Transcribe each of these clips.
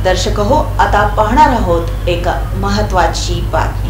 दर्शक हो, आता पाहणार आहोत एक महत्त्वाची बातमी।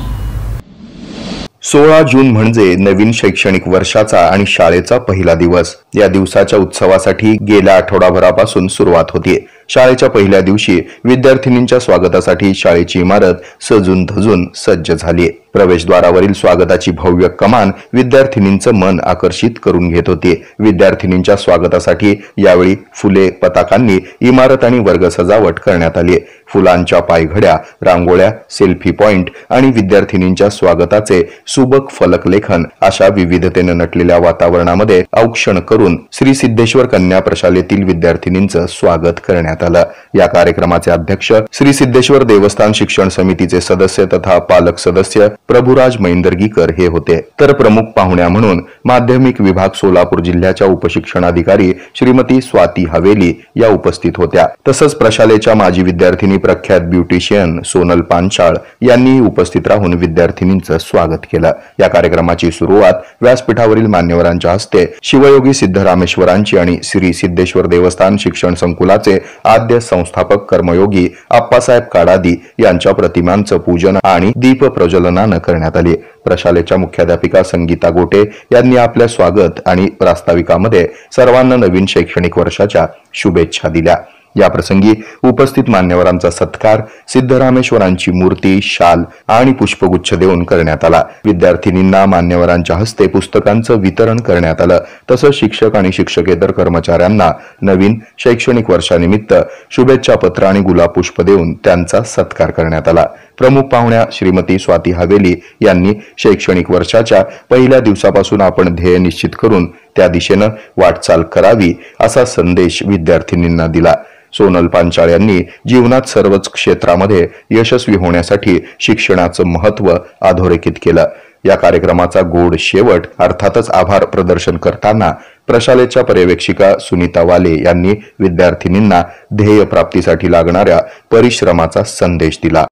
16 जून म्हणजे नवीन शैक्षणिक वर्षाचा आणि शाळेचा पहिला दिवस। या दिवसाच्या उत्सवासाठी गेल्या आठवडाभरापासून सुरुवात होती। शाळेच्या पहिल्या दिवशी विद्यार्थिनींच्या स्वागतासाठी शाळेची इमारत सजून धजून सज्ज झाली। प्रवेशद्वारावरील स्वागताची भव्य कमान विद्यार्थिनींचं मन आकर्षित करून घेत होती। विद्यार्थिनींच्या स्वागतासाठी यावेळी फुले, पताकांनी इमारत आणि वर्ग सजावट करण्यात आली। फुलांच्या पायघड्या, रांगोळ्या, सेल्फी पॉइंट आणि विद्यार्थिनींच्या स्वागताचे सुबक फलकलेखन अशा विविधतेने नटलेल्या वातावरणामध्ये औक्षण करून श्री सिद्धेश्वर कन्या प्रशालेतील विद्यार्थिनींचं स्वागत करण्यात आलं। या कार्यक्रमाचे अध्यक्ष श्री सिद्धेश्वर देवस्थान शिक्षण समितीचे सदस्य तथा पालक सदस्य प्रभुराज मैंदर्गीकर हे होते। तर प्रमुख पाहुण्या म्हणून माध्यमिक विभाग सोलापूर जिल्ह्याच्या उपशिक्षणाधिकारी श्रीमती स्वाती हवेली या उपस्थित होत्या। तसंच प्रशालेच्या माजी विद्यार्थिनी प्रख्यात ब्युटिशियन सोनल पांचाळ यांनी उपस्थित राहून विद्यार्थिनींचं स्वागत केलं। या कार्यक्रमाची सुरुवात व्यासपीठावरील मान्यवरांच्या हस्ते शिवयोगी सिद्धरामेश्वरांची आणि श्री सिद्धेश्वर देवस्थान शिक्षण संकुलाचे आद्य संस्थापक कर्मयोगी आप्पासाहेब काडादी यांच्या प्रतिमांचं पूजन आणि दीप प्रज्वलनानं करण्यात आली। प्रशालेच्या मुख्याध्यापिका संगीता गोटे यांनी आपल्या स्वागत आणि प्रास्ताविकामध्ये सर्वांना नवीन शैक्षणिक वर्षाच्या शुभेच्छा दिल्या। या प्रसंगी उपस्थित मान्यवरांचा सत्कार सिद्धरामेश्वरांची मूर्ती, शाल आणि पुष्पगुच्छ देऊन करण्यात आला। विद्यार्थिनींना मान्यवरांच्या हस्ते पुस्तकांचं वितरण करण्यात आलं। तसंच शिक्षक आणि शिक्षकेतर कर्मचाऱ्यांना नवीन शैक्षणिक वर्षानिमित्त शुभेच्छा पत्र आणि गुलाब पुष्प देऊन त्यांचा सत्कार करण्यात आला। प्रमुख पाहुण्या श्रीमती स्वाती हवेली यांनी शैक्षणिक वर्षाच्या पहिल्या दिवसापासून आपण ध्येय निश्चित करून त्या दिशेनं वाटचाल करावी असा संदेश विद्यार्थिनींना दिला। सोनल पांचाळ यांनी जीवनात सर्वच क्षेत्रामध्ये यशस्वी होण्यासाठी शिक्षणाचं महत्त्व अधोरेखित केलं। या कार्यक्रमाचा गोड शेवट अर्थातच आभार प्रदर्शन करताना प्रशालेच्या पर्यवेक्षिका सुनीता वाले यांनी विद्यार्थिनींना ध्येय प्राप्तीसाठी लागणाऱ्या परिश्रमाचा संदेश दिला।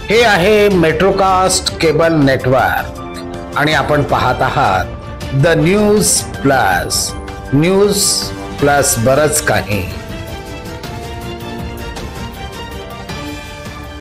हे आहे मेट्रोकास्ट केबल नेटवर्क आणि आपण पाहत आहात द न्यूज प्लस बरच काही।